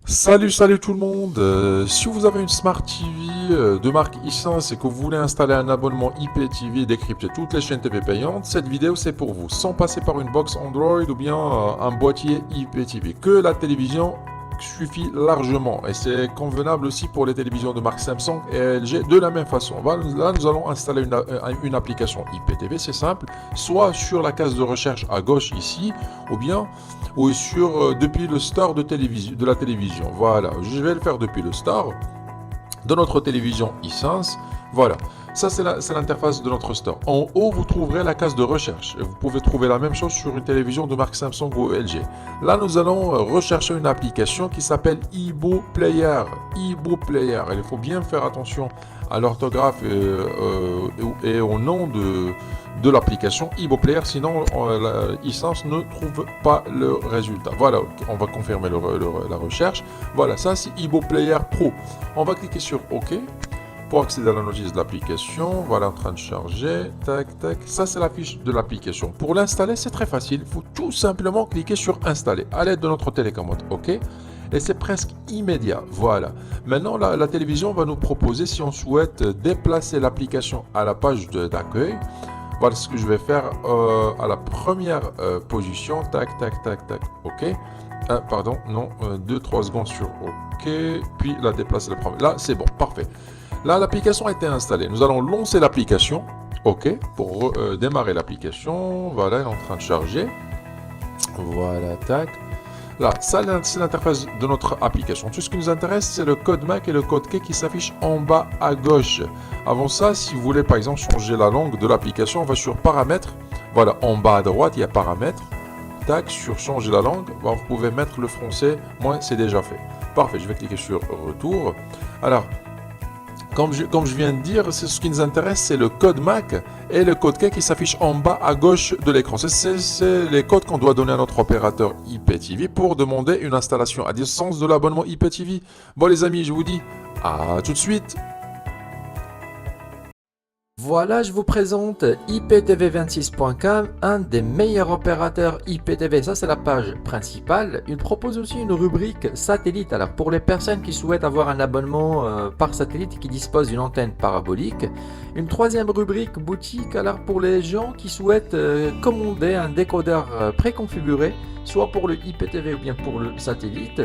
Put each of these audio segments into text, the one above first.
Salut tout le monde. Si vous avez une Smart TV de marque Hisense et que vous voulez installer un abonnement IPTV et décrypter toutes les chaînes TV payantes, cette vidéo c'est pour vous. Sans passer par une box Android ou bien un boîtier IPTV. Que la télévision suffit largement et c'est convenable aussi pour les télévisions de marque Samsung et LG de la même façon. Là, nous allons installer une application IPTV, c'est simple, soit sur la case de recherche à gauche ici, ou bien depuis le store de la télévision. Voilà, je vais le faire depuis le store de notre télévision Hisense. Voilà, ça c'est l'interface de notre store. En haut, vous trouverez la case de recherche. Et vous pouvez trouver la même chose sur une télévision de marque Samsung ou LG. Là, nous allons rechercher une application qui s'appelle Ibo Player. Ibo Player. Il faut bien faire attention à l'orthographe et au nom de l'application Ibo Player, sinon Hisense ne trouve pas le résultat. Voilà, on va confirmer la recherche. Voilà, ça c'est Ibo Player Pro. On va cliquer sur OK pour accéder à la notice de l'application. Voilà, en train de charger. Tac, tac. Ça c'est la fiche de l'application. Pour l'installer, c'est très facile. Il faut tout simplement cliquer sur Installer à l'aide de notre télécommande. OK. Et c'est presque immédiat. Voilà. Maintenant, la télévision va nous proposer si on souhaite déplacer l'application à la page d'accueil. Voilà ce que je vais faire à la première position. Tac, tac, tac, tac. OK. Pardon, non, 2-3 secondes sur OK. Puis la déplacer la première. Là, c'est bon, parfait. Là, l'application a été installée. Nous allons lancer l'application. OK. Pour démarrer l'application. Voilà, elle est en train de charger. Voilà, tac. Là, ça c'est l'interface de notre application. Tout ce qui nous intéresse, c'est le code MAC et le code key qui s'affiche en bas à gauche. Avant ça, si vous voulez par exemple changer la langue de l'application, on va sur paramètres. Voilà, en bas à droite, il y a paramètres. Tac, sur changer la langue, vous pouvez mettre le français. Moi, c'est déjà fait. Parfait, je vais cliquer sur retour. Alors, comme je viens de dire, ce qui nous intéresse, c'est le code MAC et le code key qui s'affiche en bas à gauche de l'écran. C'est les codes qu'on doit donner à notre opérateur IPTV pour demander une installation à distance de l'abonnement IPTV. Bon les amis, je vous dis à tout de suite. Voilà, je vous présente IPTV26.com, un des meilleurs opérateurs IPTV. Ça, c'est la page principale. Il propose aussi une rubrique satellite. Alors, pour les personnes qui souhaitent avoir un abonnement par satellite et qui disposent d'une antenne parabolique. Une troisième rubrique boutique. Alors, pour les gens qui souhaitent commander un décodeur préconfiguré, soit pour le IPTV ou bien pour le satellite.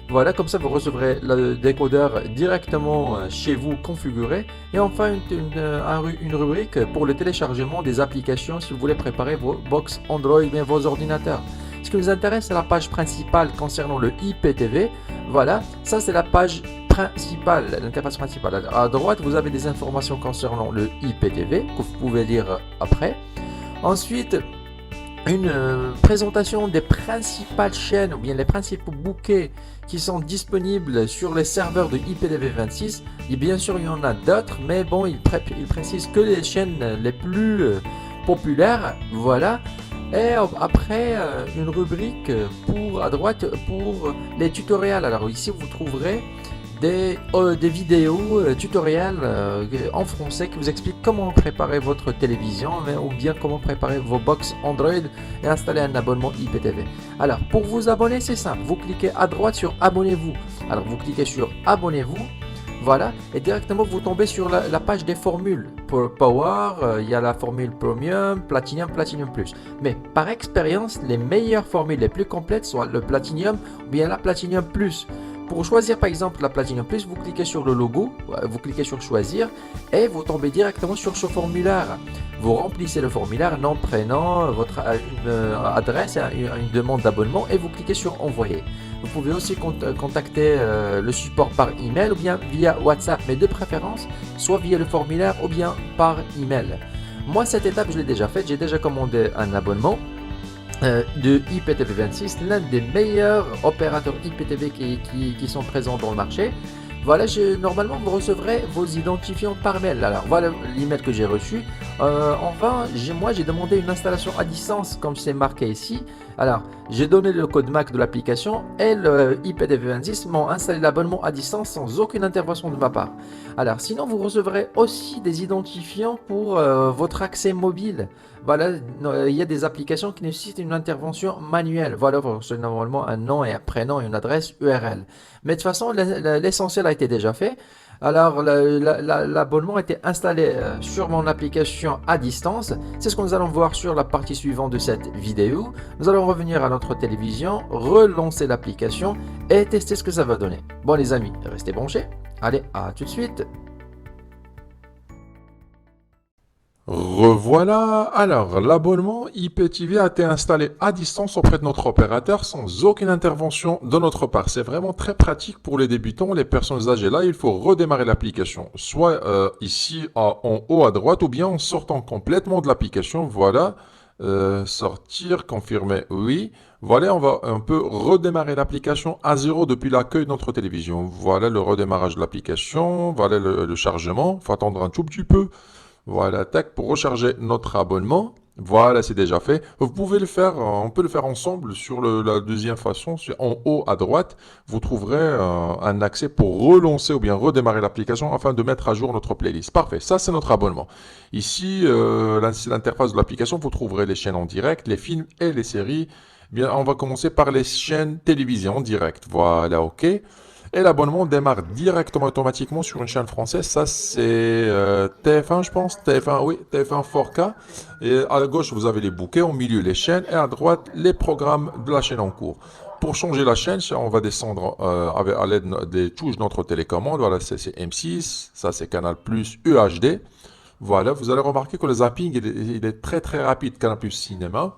Voilà, comme ça vous recevrez le décodeur directement chez vous configuré. Et enfin une rubrique pour le téléchargement des applications si vous voulez préparer vos box Android et vos ordinateurs. Ce qui nous intéresse, c'est la page principale concernant le IPTV. Voilà, ça c'est la page principale, l'interface principale. À droite, vous avez des informations concernant le IPTV que vous pouvez lire après. Ensuite, une présentation des principales chaînes ou bien les principaux bouquets qui sont disponibles sur les serveurs de IPTV26. Et bien sûr, il y en a d'autres, mais bon, il précise que les chaînes les plus populaires. Voilà. Et après, une rubrique à droite pour les tutoriels. Alors ici, vous trouverez des vidéos tutoriels en français qui vous expliquent comment préparer votre télévision ou bien comment préparer vos box Android et installer un abonnement IPTV. Alors pour vous abonner, c'est simple, vous cliquez à droite sur abonnez-vous. Alors vous cliquez sur abonnez-vous, voilà, et directement vous tombez sur la page des formules. Pour Power, il y a la formule Premium, Platinum, Platinum Plus. Mais par expérience, les meilleures formules les plus complètes sont le Platinum ou bien la Platinum Plus. Pour choisir par exemple la Platinum Plus, vous cliquez sur le logo, vous cliquez sur choisir et vous tombez directement sur ce formulaire. Vous remplissez le formulaire, nom, prénom, votre adresse, une demande d'abonnement et vous cliquez sur envoyer. Vous pouvez aussi contacter le support par email ou bien via WhatsApp, mais de préférence soit via le formulaire ou bien par email. Moi cette étape je l'ai déjà faite, j'ai déjà commandé un abonnement de IPTV26, l'un des meilleurs opérateurs IPTV qui sont présents dans le marché. Voilà, normalement vous recevrez vos identifiants par mail. Alors voilà l'email que j'ai reçu. Enfin, moi j'ai demandé une installation à distance comme c'est marqué ici. Alors, j'ai donné le code MAC de l'application et le IPTV26 m'ont installé l'abonnement à distance sans aucune intervention de ma part. Alors, sinon, vous recevrez aussi des identifiants pour votre accès mobile. Voilà, il y a des applications qui nécessitent une intervention manuelle. Voilà, vous recevez normalement un nom et un prénom et une adresse URL. Mais de toute façon, l'essentiel a été déjà fait. Alors, l'abonnement a été installé sur mon application à distance. C'est ce que nous allons voir sur la partie suivante de cette vidéo. Nous allons revenir à notre télévision, relancer l'application et tester ce que ça va donner. Bon les amis, restez branchés. Allez, à tout de suite. Revoilà. Alors, l'abonnement IPTV a été installé à distance auprès de notre opérateur sans aucune intervention de notre part. C'est vraiment très pratique pour les débutants, les personnes âgées. Là, il faut redémarrer l'application, soit ici en haut à droite ou bien en sortant complètement de l'application. Voilà, sortir, confirmer, oui. Voilà, on peut redémarrer l'application à zéro depuis l'accueil de notre télévision. Voilà le redémarrage de l'application, voilà le chargement. Il faut attendre un tout petit peu. Voilà, tac, pour recharger notre abonnement. Voilà, c'est déjà fait. Vous pouvez le faire, on peut le faire ensemble sur la deuxième façon. En haut à droite, vous trouverez un accès pour relancer ou bien redémarrer l'application afin de mettre à jour notre playlist. Parfait, ça c'est notre abonnement. Ici, c'est l'interface de l'application. Vous trouverez les chaînes en direct, les films et les séries. Bien, on va commencer par les chaînes télévisées en direct. Voilà, ok. Et l'abonnement démarre directement automatiquement sur une chaîne française. Ça, c'est TF1, je pense. TF1, oui, TF1 4K. Et à la gauche, vous avez les bouquets. Au milieu, les chaînes. Et à droite, les programmes de la chaîne en cours. Pour changer la chaîne, on va descendre à l'aide des touches de notre télécommande. Voilà, c'est M6. Ça, c'est Canal Plus UHD. Voilà, vous allez remarquer que le zapping, il est très très rapide. Canal Plus Cinéma.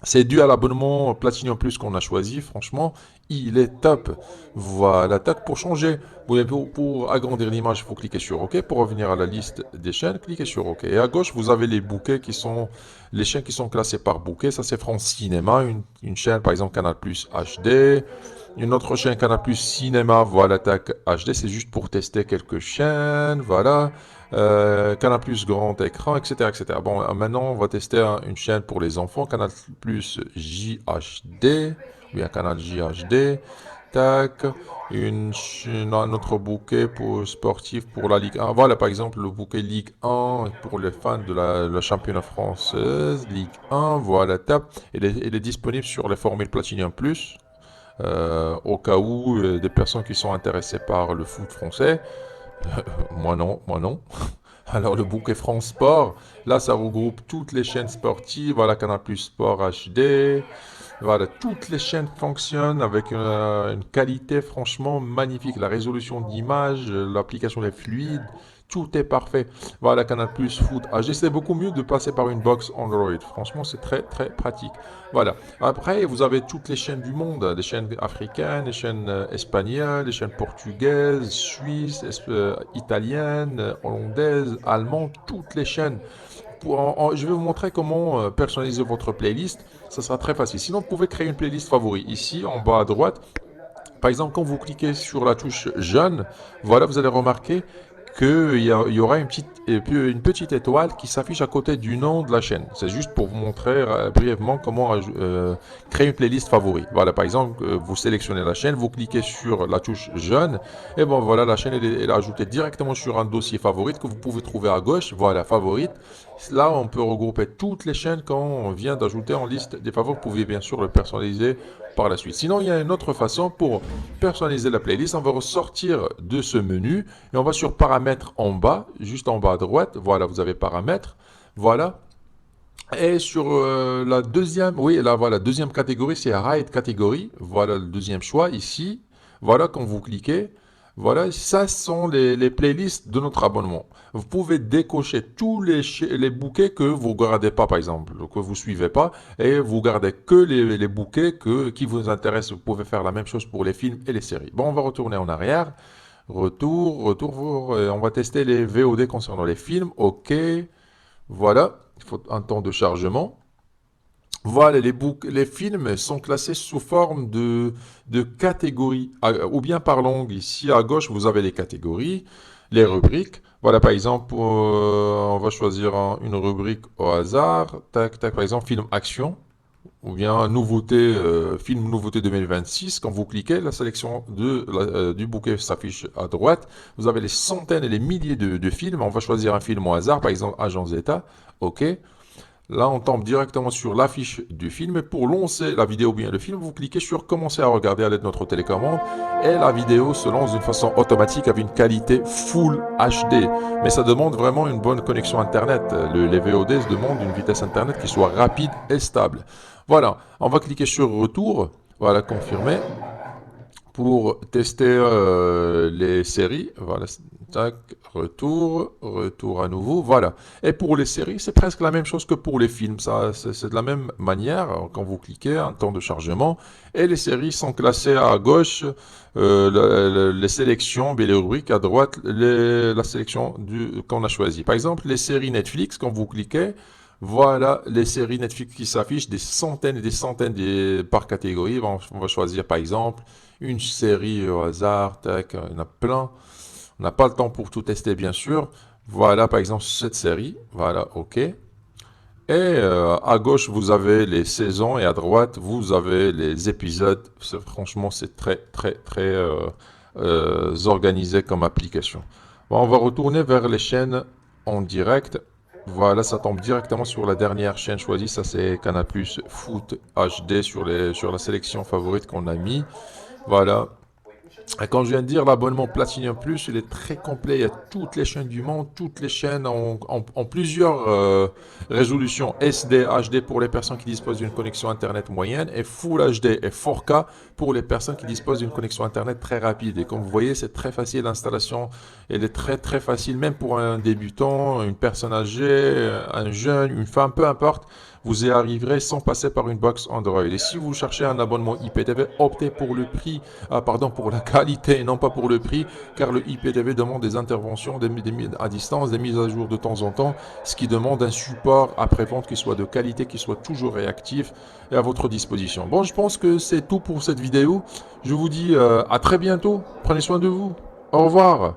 C'est dû à l'abonnement Platinum Plus qu'on a choisi. Franchement, il est top. Voilà, tac, pour changer. Pour agrandir l'image, il faut cliquer sur OK. Pour revenir à la liste des chaînes, cliquez sur OK. Et à gauche, vous avez les bouquets qui sont, les chaînes qui sont classées par bouquet. Ça, c'est France Cinéma, une chaîne, par exemple, Canal Plus HD. Une autre chaîne, Canal Plus Cinéma, voilà, tac, HD. C'est juste pour tester quelques chaînes, voilà. Canal Plus grand écran, etc., etc. Bon, maintenant, on va tester une chaîne pour les enfants, Canal Plus JHD, ou bien Canal JHD. Tac, un autre bouquet pour sportif pour la Ligue 1. Voilà, par exemple, le bouquet Ligue 1 pour les fans de la championnat française, Ligue 1. Voilà, tac. Il est disponible sur les formules Platinum Plus. Au cas où des personnes qui sont intéressées par le foot français. Moi non, moi non. Alors le bouquet France Sport, là ça regroupe toutes les chaînes sportives, voilà Canal Plus Sport HD, voilà toutes les chaînes fonctionnent avec une qualité franchement magnifique, la résolution d'image, l'application est fluide, tout est parfait. Voilà Canal Plus Foot HD, c'est beaucoup mieux de passer par une box Android, franchement c'est très très pratique. Voilà, après vous avez toutes les chaînes du monde, les chaînes africaines, les chaînes espagnoles, les chaînes portugaises, suisses, italiennes, hollandaises, allemandes, toutes les chaînes. Je vais vous montrer comment personnaliser votre playlist. Ça sera très facile. Sinon, vous pouvez créer une playlist favori. Ici, en bas à droite, par exemple, quand vous cliquez sur la touche Jeune, voilà, vous allez remarquer qu'il y aura une petite étoile qui s'affiche à côté du nom de la chaîne. C'est juste pour vous montrer brièvement comment créer une playlist favori. Voilà, par exemple, vous sélectionnez la chaîne, vous cliquez sur la touche Jeune, et bon voilà, la chaîne elle est ajoutée directement sur un dossier favorite que vous pouvez trouver à gauche. Voilà, favorite. Là, on peut regrouper toutes les chaînes qu'on vient d'ajouter en liste des favoris. Vous pouvez bien sûr le personnaliser par la suite. Sinon, il y a une autre façon pour personnaliser la playlist. On va ressortir de ce menu et on va sur paramètres en bas, juste en bas à droite. Voilà, vous avez paramètres. Voilà. Et sur la deuxième, oui, là, voilà, deuxième catégorie, c'est Hide Category. Voilà le deuxième choix ici. Voilà, quand vous cliquez, voilà, ça sont les playlists de notre abonnement. Vous pouvez décocher tous les bouquets que vous ne gardez pas, par exemple, que vous ne suivez pas, et vous gardez que les bouquets qui vous intéressent. Vous pouvez faire la même chose pour les films et les séries. Bon, on va retourner en arrière. Retour, et on va tester les VOD concernant les films. OK, voilà, il faut un temps de chargement. Voilà, les films sont classés sous forme de catégories, ou bien par langue. Ici, à gauche, vous avez les catégories, les rubriques. Voilà, par exemple, on va choisir une rubrique au hasard. Tac, tac, par exemple, film action. ou bien nouveauté, film nouveauté 2026. Quand vous cliquez, la sélection du bouquet s'affiche à droite. Vous avez les centaines et les milliers de films. On va choisir un film au hasard, par exemple Agent Zeta. OK. Là, on tombe directement sur l'affiche du film. Et pour lancer la vidéo ou bien le film, vous cliquez sur Commencer à regarder à l'aide de notre télécommande. Et la vidéo se lance d'une façon automatique avec une qualité Full HD. Mais ça demande vraiment une bonne connexion Internet. Les VOD se demandent une vitesse Internet qui soit rapide et stable. Voilà, on va cliquer sur Retour. Voilà, confirmer. Pour tester les séries. Voilà, tac, retour à nouveau, voilà. Et pour les séries, c'est presque la même chose que pour les films, ça, c'est de la même manière, quand vous cliquez, un temps de chargement, et les séries sont classées à gauche, les sélections, les rubriques, à droite, la sélection qu'on a choisi. Par exemple, les séries Netflix, quand vous cliquez, voilà les séries Netflix qui s'affichent, des centaines et des centaines par catégorie. On va choisir par exemple une série au hasard, tac, il y en a plein. On n'a pas le temps pour tout tester, bien sûr. Voilà, par exemple, cette série. Voilà, OK. Et à gauche, vous avez les saisons et à droite, vous avez les épisodes. Franchement, c'est très, très, très organisé comme application. Bon, on va retourner vers les chaînes en direct. Voilà, ça tombe directement sur la dernière chaîne choisie. Ça, c'est Canal+ Foot HD sur la sélection favorite qu'on a mis. Voilà. Et comme je viens de dire, l'abonnement Platinum Plus, il est très complet. Il y a toutes les chaînes du monde, toutes les chaînes en plusieurs résolutions SD, HD pour les personnes qui disposent d'une connexion Internet moyenne et Full HD et 4K pour les personnes qui disposent d'une connexion Internet très rapide. Et comme vous voyez, c'est très facile l'installation. Elle est très très facile, même pour un débutant, une personne âgée, un jeune, une femme, peu importe. Vous y arriverez sans passer par une box Android. Et si vous cherchez un abonnement IPTV, optez pour le prix, pour la qualité et non pas pour le prix, car le IPTV demande des interventions à distance, des mises à jour de temps en temps, ce qui demande un support après-vente qui soit de qualité, qui soit toujours réactif et à votre disposition. Bon, je pense que c'est tout pour cette vidéo. Je vous dis à très bientôt. Prenez soin de vous. Au revoir.